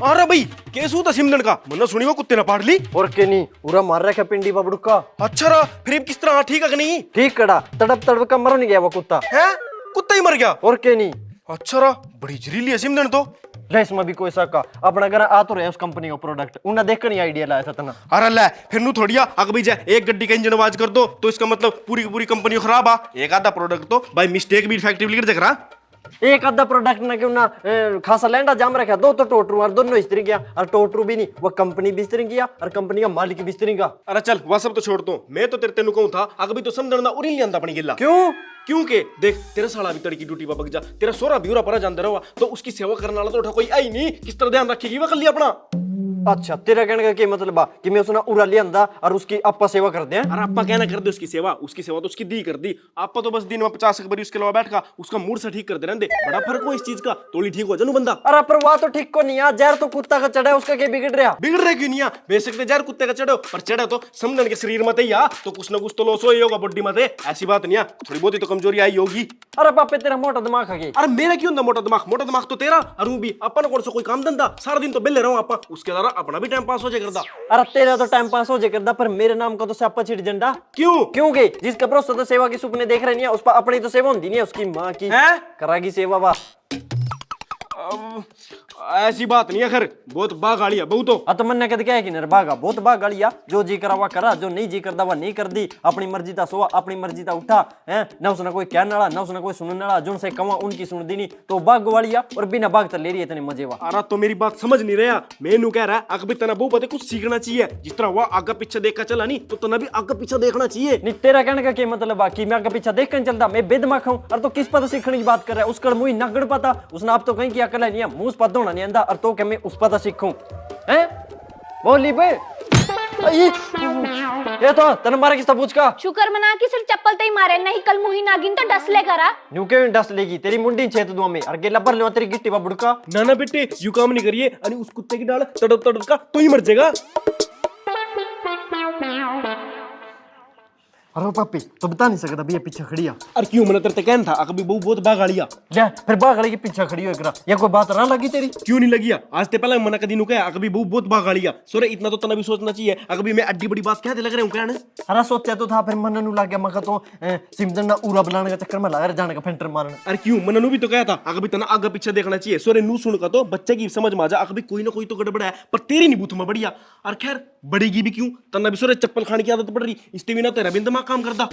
अरे भाई केसू था सिमदन का मन्ना सुनी वो कुत्ते ना पाड़ ली और के नहीं पूरा मार रखा पिंडी बाबड़ुका। अच्छा रहा फिर किस तरह ठीक है कि नहीं? ठीक कड़ा तड़प तड़प का मर नहीं गया वो कुत्ता है कुत्ता ही मर गया और के नहीं। अच्छा रहा बड़ी जहरीली है सिमदन तो। ले इसमें भी कोई शक का अपना घर आ तो रहे उस कंपनी का प्रोडक्ट उन्हें देख कर नहीं आइडिया लाया था तना। अरे ले फिर नू थोड़िया अग भी जाए एक गड्डी का इंजन आवाज कर दो तो इसका मतलब पूरी की पूरी कंपनी खराब आ। एक आधा प्रोडक्ट तो बाय मिस्टेक भी फैक्ट्री लिख रहा एक आधा प्रोडक्ट ना क्यों ना खासा लैंडा जाम रखा दो तो टोटरू और दोनों इस्त्री किया और टोटरू भी नहीं वो कंपनी भी इस्त्री किया और कंपनी का मालिक भी इस्त्री का। अरे चल वह सब तो छोड़ दो मैं तो तेरे तेनु कहूं था अग भी तो समझना उरी नहीं आंदा अपनी गिल्ला क्यों क्योंकि देख तेरा साला भी तड़की ड्यूटी पर बग जा तेरा सोरा भी पर जान रहा तो उसकी सेवा करने वाला तो उठा कोई आई नहीं किस तरह ध्यान रखेगी वह कर लिया अपना। अच्छा तेरा कहने का क्या मतलब कि मैं उसने उड़ा लिया अंदा और उसकी आपा सेवा कर दे। अरे आपा कहना कर दे उसकी सेवा तो उसकी दी कर दी। आपा तो बस दिन में 50 बारी उसके अलावा बैठ का उसका मूड से ठीक कर दे रहने बड़ा फर्क हो इस चीज का तोली ठीक हो जानू बंदा। अरे पर वह तो ठीक को नहीं यार जहर तो कुत्ता का चढ़ा है उसका क्या बिगड़ रहा क्यों नहीं बेशक जहर कुत्ते का चढ़ो पर चढ़े तो समझन के शरीर में या तो कुछ ना कुछ तो लॉस ही होगा बॉडी में ऐसी बात नहीं थोड़ी बहुत ही तो कमजोरी आई होगी। अरे पापे तेरा मोटा दिमाग है। अरे मेरा क्यों ना मोटा दिमाग तो तेरा और वो भी अपन कौन सा कोई काम धंधा सारा दिन तो बेले रहो आपा उसके द्वारा अपना भी टाइम पास हो करदा। अरे तेरा तो टाइम पास हो जाए करदा पर मेरे नाम का तो स्यापा छिड़ झंडा क्यों क्योंकि जिसका भरोसा तो सेवा के सुपने देख रहे नहीं है उस पर अपनी तो सेवा होती नहीं है उसकी माँ की करागी सेवा वाह। ऐसी बात नहीं है खैर बहुत बाग गाड़ी है बहुत तो मन कहते क्या है कि नर बागा बहुत बाग गाड़िया जो जी करा हुआ करा जो नहीं जी करदा वह नहीं कर दी अपनी मर्जी ता सोआ अपनी मर्जी ता उठा है ना उसने कोई कहने वाला ना उसने कोई सुनने वाला जो से कमा उनकी सुन दी नहीं तो बाग वालिया और बिना बाग तो ले रही है इतने मजे वा। अरे तो मेरी बात समझ नहीं रहा मैं कह रहा अग भी तना बहु पता कुछ सीखना चाहिए जिस तरह वह आगे पीछे देख कर चला नहीं तो तना भी आगे पीछे देखना चाहिए। नहीं तेरा कहने का क्या मतलब है कि मैं आगे पीछे देख कर चलता मैं बेदिमाग हूं और तो किस पता सीखने की बात कर रहा है उसका मुंह नगड़ पता उसने आप तो कहीं की अकल नहीं है मुंह पर धोना नहीं आंदा और तो क्या मैं उस पता सीखूं हैं बोली बे ये तो तने मारे किस पूछ का शुक्र मना कि सिर्फ चप्पल ते ही मारे नहीं कल मुही नागिन तो डस ले करा न्यू के डस लेगी तेरी मुंडी छेद दुआ में और गेला भर ले तेरी गिट्टी बा बुड़का ना ना बेटे यू काम नहीं करिए अनि उस कुत्ते की डाल तड़प तड़प का तो ही मर जाएगा। अरे पापी तो बता नहीं सकता भैया पीछे खड़ी है अरे क्यों मैंने तेरे कहन था अकबी बहु बहुत बागाड़िया ले फिर बागड़ी के पीछे खड़ी हो एकरा या कोई बात ना लगी तेरी क्यों नहीं लगी आज ते पहले मना कदी नु कह अकबी बहु बहुत बागाड़िया सोरे इतना तो तना भी सोचना चाहिए अकबी मैं अड्डी बड़ी बात कहते लग रहे हूं कहने। अरे सोचा तो था फिर मन नु लग गया मका तो सिमदन ना उरा बुलाने का चक्कर में लगा जाने का फेंटर मारना। अरे क्यों मना नु भी तो कहता अकबी तना आगे पीछे देखना चाहिए सोरे नु सुन का तो बच्चे की समझ में आ जा अकबी कोई ना कोई तो गड़बड़ है पर तेरी नहीं बूथ में बढ़िया और खैर बढ़ेगी भी क्यों तना भी सोरे चप्पल खाने की आदत पड़ रही इससे भी ना तेरा भी दिमाग काम करता।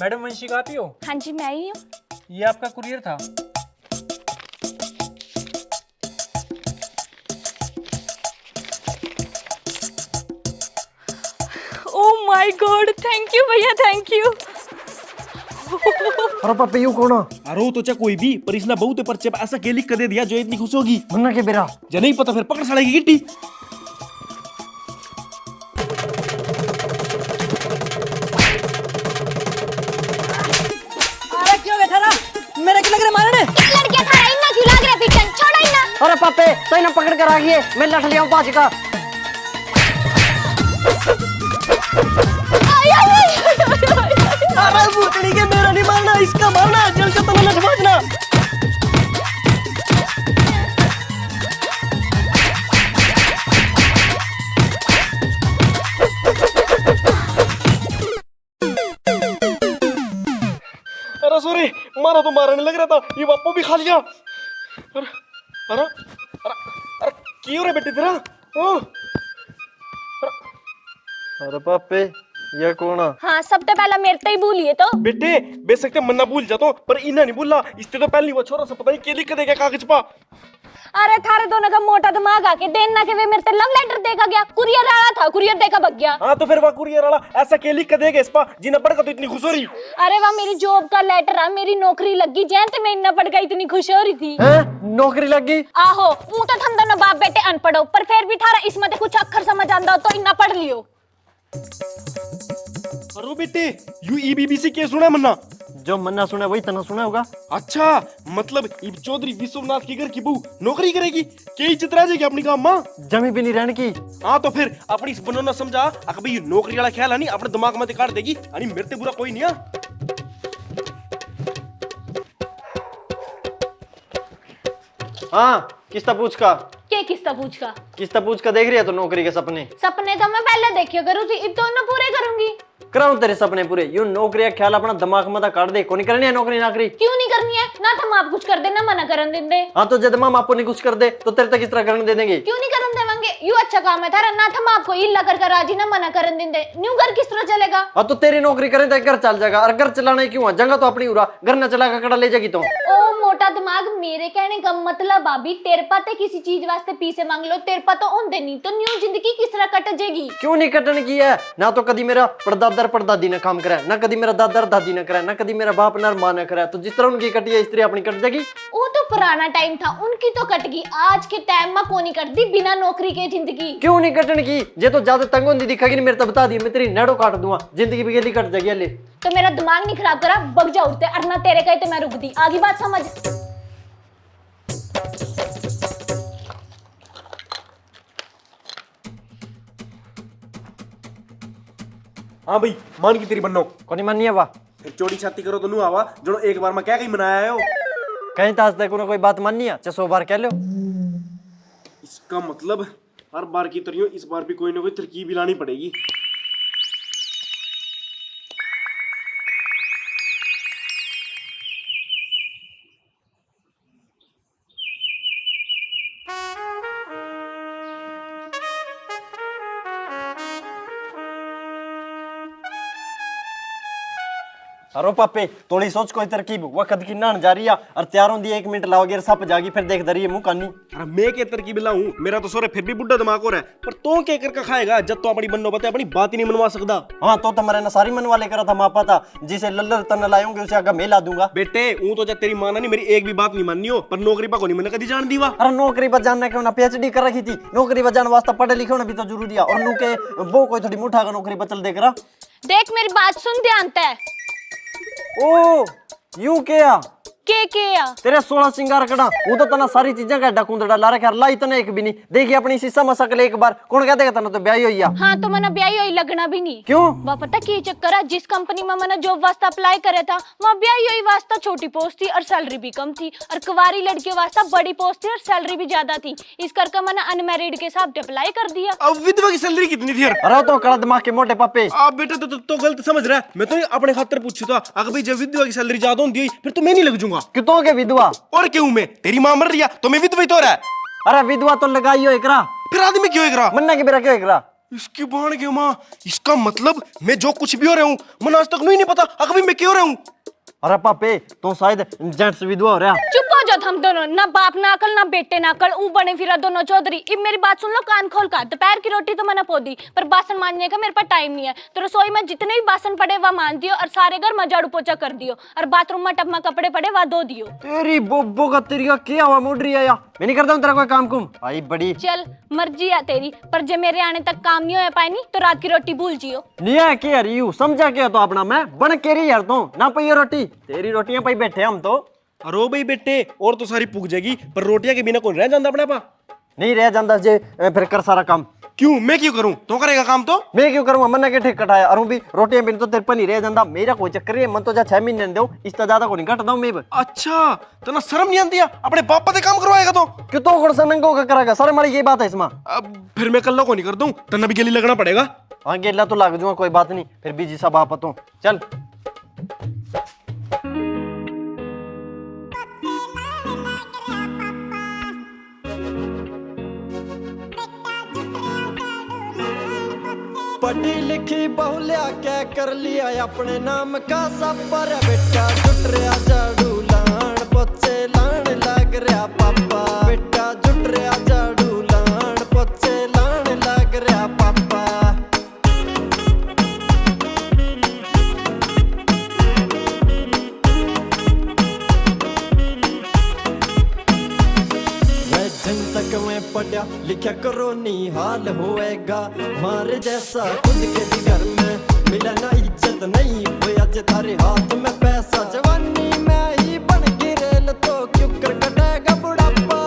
मैडम वंशिका आप ही हो? हाँ जी मैं ही हूँ। ये आपका कुरियर था। Oh my God thank you भैया थैंक यू। अरे पापी यू कौन अरे वो तो चाहे कोई भी पर इसने बहुत पर्चे पर ऐसा के लिख कर दे दिया जो इतनी खुश होगी मन्ना के बेरा जो नहीं पता फिर पकड़ साड़ेगी गिट्टी। मेरे के लग रहे मारने लड़के खा रही ना क्यों लग रहा पीछे छोड़ो ही ना। अरे पापे तो इन्हें पकड़ कर आ गई मैं लट लिया हूं पांच का। अरे भूतनी के मेरा नहीं मारना इसका मारना जल के तने लट मारना। सॉरी मारा तो मारने लग रहा था ये बापू भी खा लिया। अरे अरे अरे अरे क्यों रे बेटे तेरा अरे पापे ये कौन हाँ सबसे पहला मेरे ते ही भूलिए तो बेटे बेशक मन्ना भूल जाता हूँ पर इन्हें नहीं भूलना इससे तो पहली वो छोरा सा पता नहीं क्या लिख देगा कागज पा। अरे थारे दोनों का मोटा दिमाग आके देना के वे मेरे ते लव लेटर देखा गया कुरियर आया था कुरियर देखा भग गया। हाँ तो फिर वह कुरियर वाला ऐसा क्या लिख कर देगा इस पा जिन्हें पढ़कर तो इतनी खुश हो रही। अरे वाह मेरी जॉब का लेटर है मेरी नौकरी लग गई जैन ते मैं इतना पढ़ गई इतनी खुश हो रही थी। नौकरी लग गई आहो ऊ तो थम दोनों बाप बेटे अनपढ़ हो पर फिर भी थारा इसमें कुछ अक्षर समझ आंदा हो तो इतना पढ़ लियो। अरे बेटे यू ईबीबीसी के सुना मन्ना जो मन्ना सुना वही तना सुना होगा। अच्छा मतलब इब चौधरी विश्वनाथ की घर की बहू नौकरी करेगी क्या इज्जत रह जाएगी अपनी काम माँ जमी भी नहीं रहने की। हाँ तो फिर अपनी बनोना समझा अकबी नौकरी वाला ख्याल है नहीं अपने दिमाग में काट देगी अनि मेरे ते बुरा कोई नहीं है। हाँ किस्ता पूछ का के किस्ता पूछ का? किस्ता पूछ का देख रही है तो नौकरी के सपने सपने तो मैं पहले देखियो करूँ थी, इन दोनों पूरे करूंगी। कराऊं तेरे सपने पूरे। यूं नौकरी का ख्याल अपना दिमाग में काट दे। कोनी करनी है नौकरी नाकरी? क्यों नहीं करनी है? ना तो आप कुछ कर देना, मना करन देंगे। हाँ तो जब माँ आपको नहीं कुछ कर दे तो तेरे तक किस तरह करने दे देंगे? क्यों नहीं करन देवांगे? यू अच्छा काम है थारा, ना तो आपको इल्ला कर राजी ना मना करन देंगे। न्यू घर किस तरह चलेगा? हाँ तो तेरी नौकरी करे तो घर चल जाएगा। और घर चलाना ही क्यों है? जंगा तो अपनी उड़ा, घर न चला कड़ा ले जाएगी तो। ओ मोटा दिमाग, मेरे कहने का मतलब भाभी तेरे पाते किसी चीज वास्ते पीछे मांग लो, तेरे पा तो ओंदे नहीं, तो न्यू जिंदगी किस तरह कट जाएगी? क्यों नहीं कटने की है? ना तो कभी मेरा परदादा परदादी ने काम करा, ना कभी मेरा दादा दादी ने करा, ना कभी मेरा बाप ना माँ ने करा। तो जिस तरह उनकी कटी है इस तरह अपनी कट जाएगी। वो तो पुराना टाइम था, उनकी तो कट गई। आज के टाइम में कौन कर दी बिना नौकरी के जिंदगी? क्यों नहीं कटने की? जे तो ज्यादा तंग होती दिखेगी नहीं मेरे तो बता दी, मैं तेरी नेड़ो काट दूंगा, जिंदगी भी गेली कट जाएगी। ले तो मेरा दिमाग नहीं खराब करा, बग जा उठते, और ना तेरे कहे तो मैं रुक दी। आगे बात समझ। हाँ भाई मान की तेरी बन्नो कोनी माननी है वाह। फिर चोरी छाती करो तो नू आवा जो एक बार में क्या कहीं मनाया हो। कहीं तो आज तक कोई बात माननी है? 100 बार कह लो। इसका मतलब हर बार की तरह इस बार भी कोई ना कोई तरकीब लानी पड़ेगी। अरे पापे थोड़ी सोच कोई तरकीब, वक्त की नान जा रही है और तैयार होंगी 1 मिनट लाओगे सप जागी, फिर देख दरी मुंह कानी। अरे मैं के तरकीब लाऊं? मेरा तो सोरे फिर भी बुढ़ा दिमाग हो रहा है, पर तो के कर खाएगा जब तो अपनी बन्नो बता अपनी बात ही नहीं मनवा सकता। हाँ तो तुम्हारे ना सारी मनवा ले करा था मापा था, जिसे लल्लर तन लाऊंगे उसे आगे मैं ला दूंगा। बेटे हूं तो जब तेरी माना नहीं मेरी एक भी बात नहीं माननी हो, पर नौकरी पा को नहीं मैंने कभी जान दी वा। अरे नौकरी पर जानना क्यों ना, PhD कर रखी थी, नौकरी पर जाने वास्ते पढ़े लिखे होना भी तो जरूरी है। और नू के वो कोई थोड़ी मुठा का नौकरी पर चल देख रहा। देख मेरी बात सुन ध्यान ते। ओ यूं क्या के या तेरे 16 सिंगार कड़ा, वो तो तना सारी चीजें का डकुंदड़ा ला रखा, लाई तने एक भी नहीं देखी अपनी शीशा में सकल एक बार। कौन कहते तना तो ब्याही हुई है? हाँ तो मैंने ब्याही हुई लगना भी नहीं। क्यों? वह पता की चक्कर है, जिस कंपनी में मैंने जॉब वास्ता अप्लाई करे था वहाँ ब्याही हुई वास्ता छोटी पोस्ट थी और सैलरी भी कम थी, और कुंवारी लड़कियों वास्ता बड़ी पोस्ट थी और सैलरी भी ज्यादा थी। इस करके मैंने अनमैरिड के हिसाब से अप्लाई कर दिया। अब विधवा की सैलरी कितनी थी यार? अरे तो कड़ा दिमाग के मोटे पापे। आप बेटा तो गलत समझ रहा है। मैं तो अपने खातर पूछू था, अगर भाई जब विधवा की सैलरी ज्यादा होती फिर तो मैं नहीं लग जाऊंगा। कितों के विधवा? और क्यों मैं? तेरी मां मर रही है तो मैं विधवा ही तो रहा है। अरे विधवा तो लगाई हो एकरा, फिर आदमी क्यों एक रहा? मन्ना के बेरा क्यों एकरा? इसकी बाण क्यों मां? इसका मतलब मैं जो कुछ भी हो रहा हूँ मन आज तक नहीं पता अभी मैं क्यों रहा हूँ। अरे पापे तो शायद जेंट्स विधवा हो रहा। चुप हो जाओ हम दोनों, ना बाप ना अकल ना बेटे ना अकल, ऊ बने फिरा दोनों चौधरी। अब मेरी बात सुन लो कान खोल कर। दोपहर की रोटी तो मैंने पोदी, पर बासन मांजने का मेरे पास टाइम नहीं है। तो रसोई में जितने भी बासन पड़े वह मान दियो, और सारे घर में झाड़ू पोछा कर दियो, और बाथरूम में टब में कपड़े पड़े वह धो दियो। तेरी बोबो का तेरी का क्या हुआ मुड़ रही है या? मैं नहीं करता हूँ तेरा कोई काम कुम भाई बड़ी। चल मर्जी है तेरी, पर जब मेरे आने तक काम नहीं हो पाए नहीं तो रात की रोटी भूल जियो। नहीं है क्या रियू समझा क्या तो अपना मैं बन के रही यार तो ना पई रोटी, तेरी रोटियां पाई बैठे हम तो। अरे भाई बेटे और तो सारी पुग जाएगी, पर रोटियां के बिना कौन रह जाता अपने पा? नहीं रह जाता जे फिर कर सारा काम। क्यों मैं क्यों करूं? तो करेगा काम तो मैं क्यों करूंगा? मन के ठीक कटाया और भी रोटियां बिन तो तेरे पर नहीं रह जाता। मेरा कोई चक्कर है, मन तो जा 6 महीने दो, इससे ज्यादा को नहीं घट दो मैं। अच्छा तो ना शर्म नहीं आती अपने पापा से काम करवाएगा तो? क्यों तो गुड़ नंगो का करेगा सारे हमारी ये बात है इसमें। अब फिर मैं कल को नहीं कर दूं तना भी गली लगना पड़ेगा। हाँ गेला तो लाग जाऊंगा कोई बात नहीं, फिर बीजी सब आप तो चल। पढ़ी लिखी बहुलिया क्या कर लिया अपने नाम का सब पर बेटा जुट रहा झाड़ू लान पोछे लान लग रहा पापा। बेटा जुट रहा झाड़ू लान पोछे लान लग रहा पापा। जन तक मैं पढ़ा लिखा करो निहाल होएगा, मारे जैसा खुद के भी घर में मिला ना इज्जत नहीं होया जे थारे हाथ में पैसा। जवानी में ही बन गिरेल तो क्यों कर कटेगा बुढ़ापा।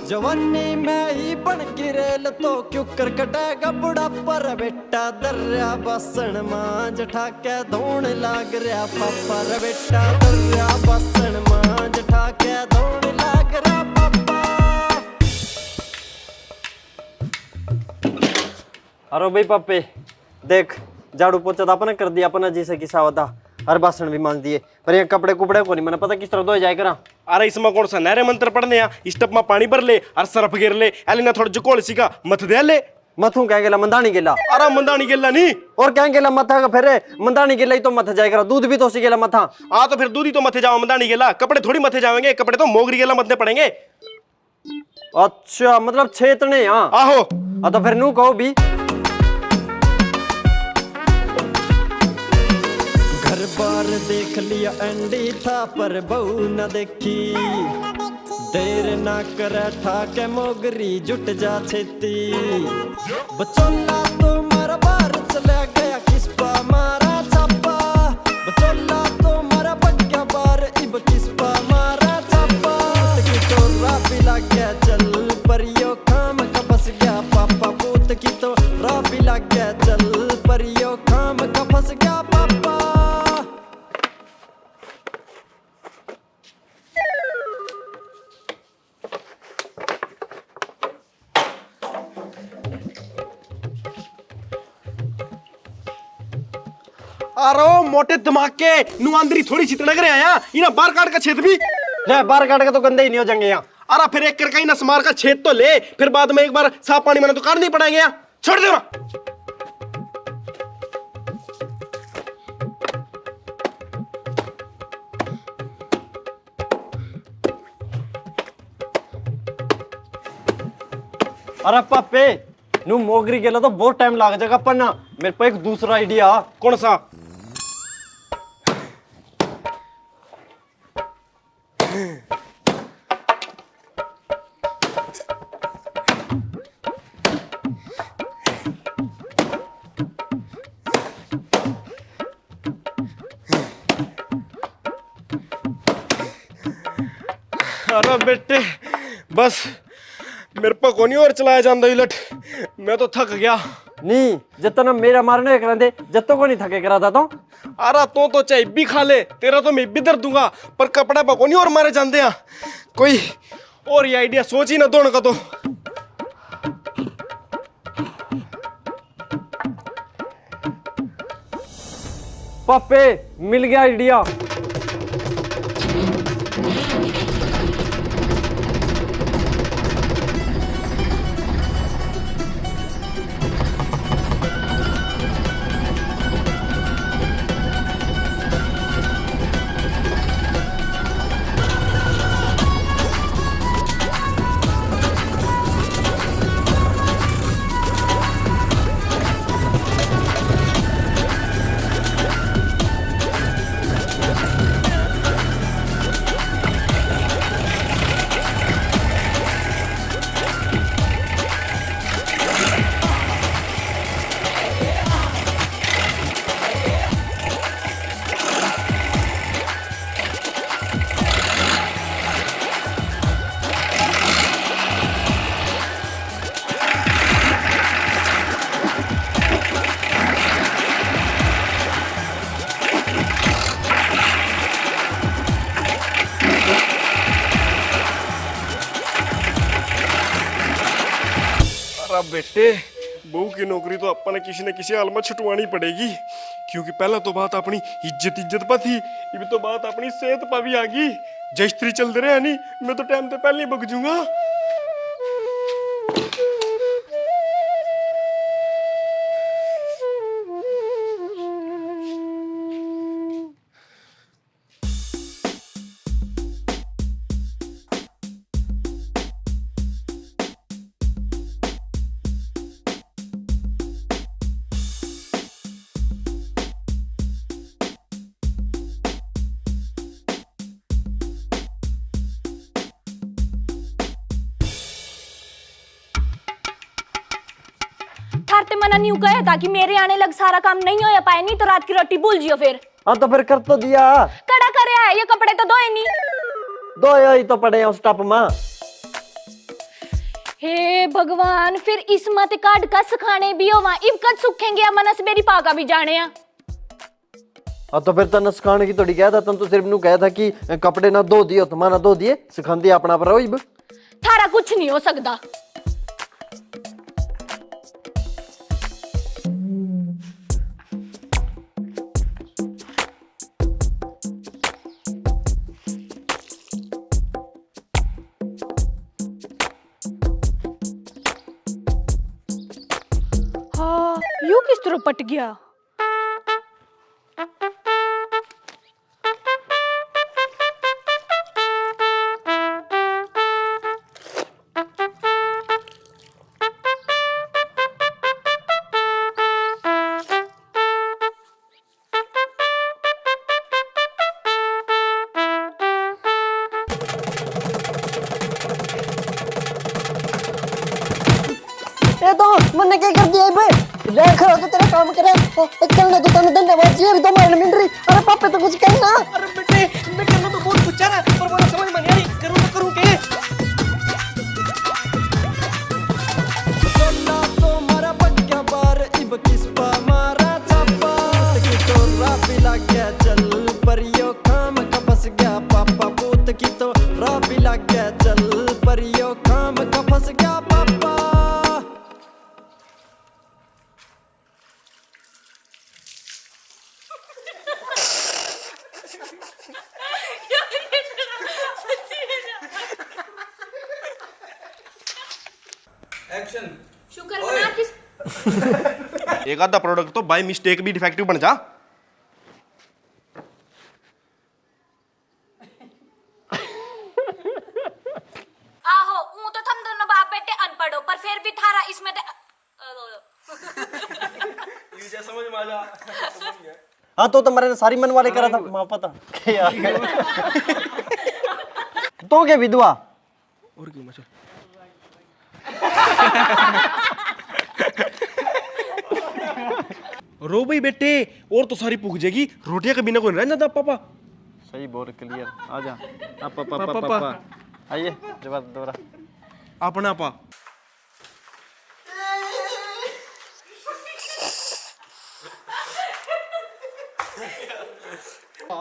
जवानी में ही बन गिरेल तो क्यों कर कटेगा बुढ़ापा। रे बेटा दर्या बासन मांज ठाके धोन लाग रहा पापा। रे बेटा दर्या बासन मांज ठाके धोन लाग रहा पापा। अरे भाई पापे देख, झाड़ू पोछा तो अपने कर दिया, अपना जैसे कि सावता हर बासन भी मांग दिए, पर ये कपड़े कुपड़े को नहीं मैंने पता किस तरह धोए जाए करा। अरे इसमें कौन सा नहरे मंत्र पढ़ने आ, इस टप में पानी भर ले और सरफ गिर ले, एली ना थोड़ा जुकोल सीखा मत दे ले। मथू क्या गेला मंदानी गेला, अरे मंदानी गेला नहीं और क्या गेला मथा का फेरे, मंदानी गेला ही तो मथ जाए करा, दूध भी तो सी गेला मथा। तो फिर दूध ही तो मथे जाओ, मंदानी गेला, कपड़े थोड़ी मथे जाएंगे, कपड़े तो मोगरी गेला मथने पड़ेंगे। अच्छा मतलब छेतने यहाँ आहो तो फिर नू कहो भी। घर बार देख लिया एंडी था पर बहू न देखी, देर ना करे ठाके मोगरी जुट जा छेती, बचोला तो मारा बार चला गया किस पा मारा छापा, बचोला तो मारा बग्या बार इब किस पा मारा छापा, की तो रापी लग गया चल परियो खाम का फंस गया पापा, पूत की तो रापी लग गया चल परियो खाम का फंस गया पापा। अरे मोटे दिमाग के नुआंदरी थोड़ी सी तड़क रहे आया, इना बार काट का छेद भी ले, बार काट के तो गंदे ही नहीं हो जाएंगे यहाँ। अरे फिर एक करके नस मार का छेद तो ले, फिर बाद में एक बार साफ पानी में तो काट नहीं पड़ेंगे यहाँ, छोड़ दे ना। अरे पापे नू मोगरी गेला तो बहुत टाइम लग जाएगा, पर ना मेरे पे एक दूसरा आइडिया। कौन सा? अरे बेटे बस मेरे पर को नहीं और चलाया जाता उलट, मैं तो थक गया। नहीं जितना मेरा मारने कराते जत्तो को नहीं थके करा था तो। अरे तो चाहे भी खा ले, तेरा तो मैं भी दर दूंगा, पर कपड़ा पर को नहीं और मारे जाते हैं। कोई और ये आइडिया सोच ही ना दोनों का तो। पापे मिल गया आइडिया। अरे बेटे बहू की नौकरी तो अपन ने किसी न किसी हाल में छुटवानी पड़ेगी, क्योंकि पहला तो बात अपनी इज्जत पर थी, ये तो बात अपनी सेहत पर भी आ गई। जस्त्री चल रहे हैं नहीं, मैं तो टाइम से पहले ही बग जूंगा। थारते मना नहीं कहा था कि मेरे आने लग सारा काम नहीं हो पाए, नहीं तो रात की रोटी भूल जियो फिर। हाँ तो फिर कर तो दिया, कड़ा करे है, ये कपड़े तो धोए नहीं। दो ही तो पड़े हैं उस टप में। हे भगवान, फिर इस मत काट का सुखाने भी हो वहां, इब कद सूखेंगे मनस मेरी पाका भी जाने हैं। हाँ तो फिर तन सुखाने की थोड़ी कहा था, तन तो सिर्फ नू कहा था कि कपड़े ना धो दियो, तुम्हारा धो दिए, सुखान दिया अपना पर रहो। थारा कुछ नहीं हो सकता। यू किस तरह पट गया? ये तो मैंने क्या कर दिया बे? देख रहा तो तेरा काम करे चलने तो तने धन्यवाद जी अभी तो मारने मिल रही। अरे पापा तो कुछ कहना। अरे बेटे मैं करना तो बहुत कुछ चाह रहा पर बोला समझ में नहीं आ रही करूँ तो करूँ क्या? सोना तो मारा पक्का बार इब किस पा मारा छापा की तो रापी लग गया चल परियो काम का फंस गया पापा पूत की तो रापी लग गया चल परियो काम का फंस गया पापा। शुक्र मना किस एक आधा प्रोडक्ट तो बाय मिस्टेक भी डिफेक्टिव बन जा। आहो ऊ तो थम दोनों बाप बेटे अनपढ़ हो पर फिर भी थारा इसमें ये समझ में आ जा। हाँ तो तुम्हारे ने सारी मन वाले करा था माँ पता तो क्या विधवा और क्यों मचा? रो भाई बेटे और तो सारी पुग जाएगी रोटियां कभी ना कोई रह जाता पापा। सही बोल क्लियर आ जा पापा पापा आइए जवाब दोबारा अपना पा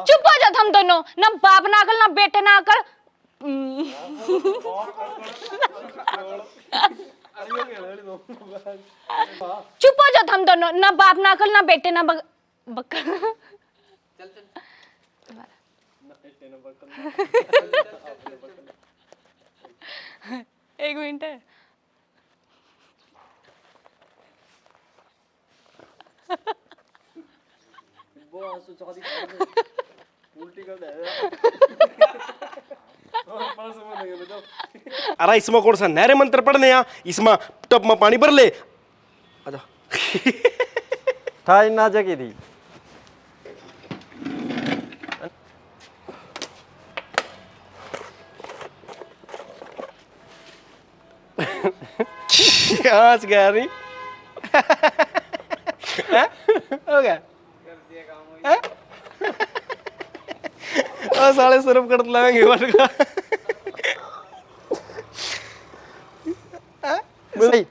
चुप हो जा थम दोनों, ना बाप ना अकल ना बेटे ना अकल। चुप हो जा थम दोनों, ना बाप ना अकल ना बेटे ना बक्कल। एक मिनट है। अरे इसमें कौन सा नहरे मंत्र पढ़ने या इसमें टब में पानी भर ले आजा। था ना जगह थी आज गया नहीं हो गया और साले सिर्फ कर लाएंगे वर्ग का सही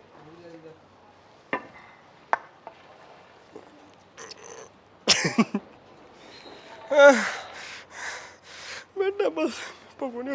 बेटा बस पकड़ो